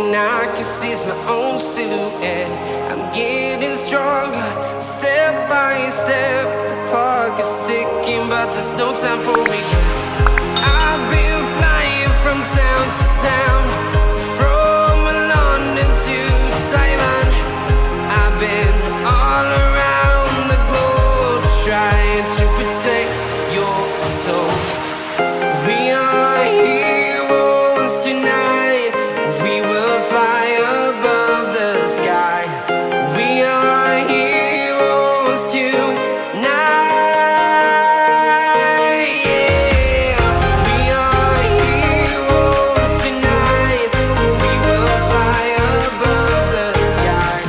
thing I can see is my own silhouette. I'm getting stronger, step by step. The clock is ticking, but there's no time for regrets. I've been flying from town to town, from London to Taiwan. I've been all around the globe, trying to protect your soul. We are heroes tonight. We will fly above the sky. We are heroes tonight. Yeah. We are heroes tonight. We will fly above the sky.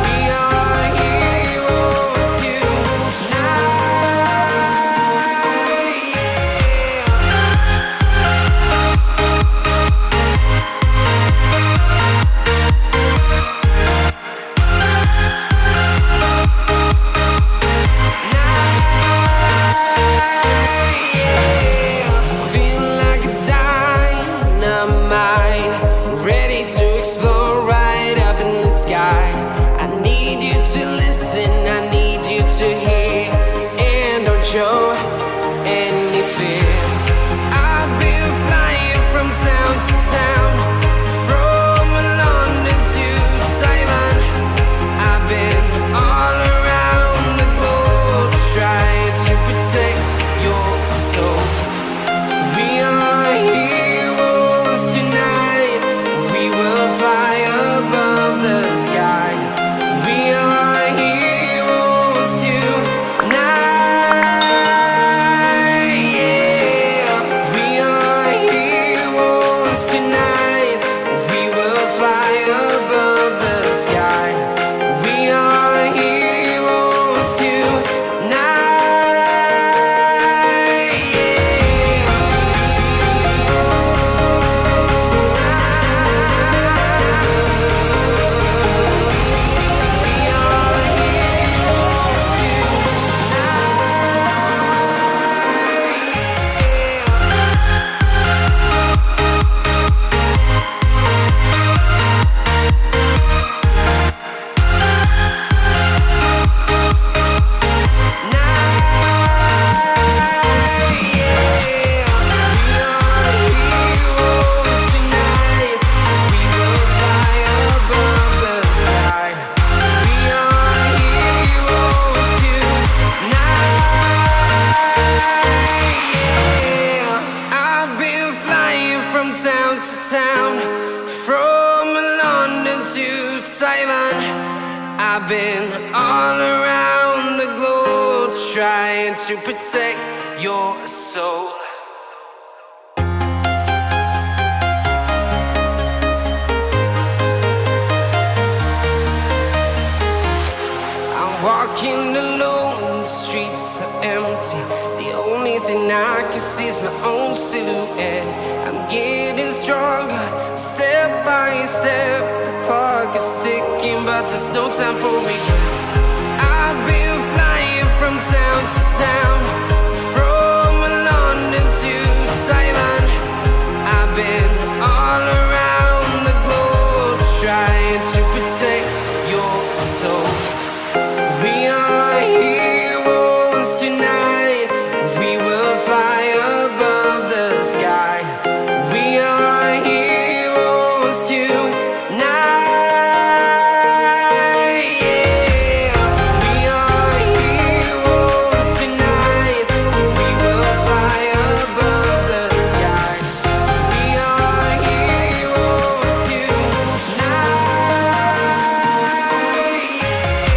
We are heroes tonight. Feeling like a dynamite, ready to explode right up in the sky. I need you to listen, I need you to hear, and don't show any fear. I've been flying from town to town, from London to Taiwan. I've been all around the globe, trying to protect your soul. We are heroes tonight. We will fly above the sky. We are heroes tonight. Yeah. We are heroes tonight. We will fly above the sky. We are heroes tonight. Town to town, from London to Taiwan. I've been all around the globe, trying to protect your soul. I'm walking alone, the streets are empty. The only thing I can see is my own silhouette. I'm getting stronger, step by step. The clock is ticking, but there's no time for regrets. I've been flying from town to town, from London to Taiwan. I've been all around the globe, trying to protect your soul. We are heroes tonight. We will fly above the sky. We are heroes tonight. Yeah. We are heroes tonight. We will fly above the sky. We are heroes tonight. Yeah.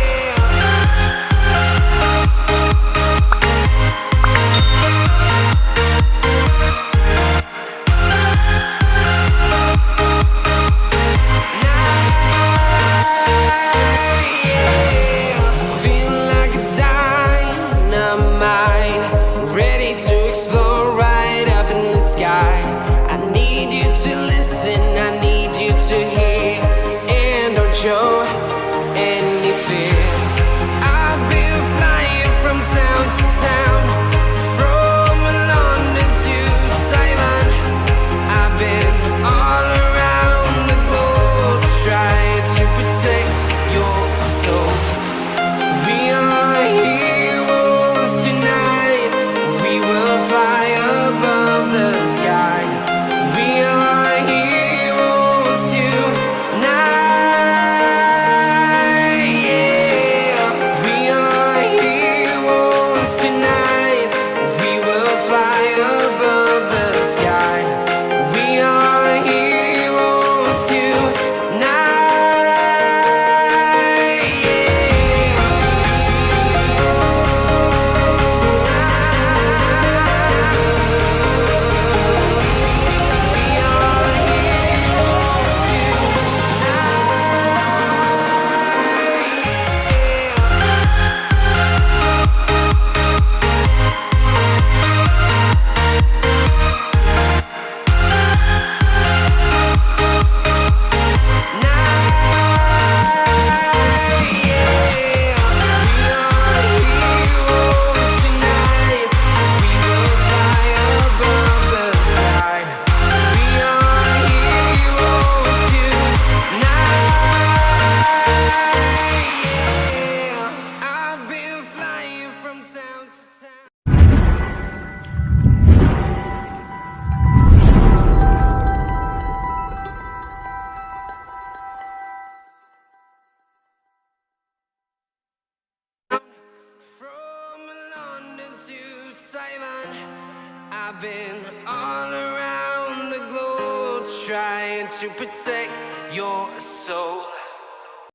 Simon. I've been all around the globe trying to protect your soul.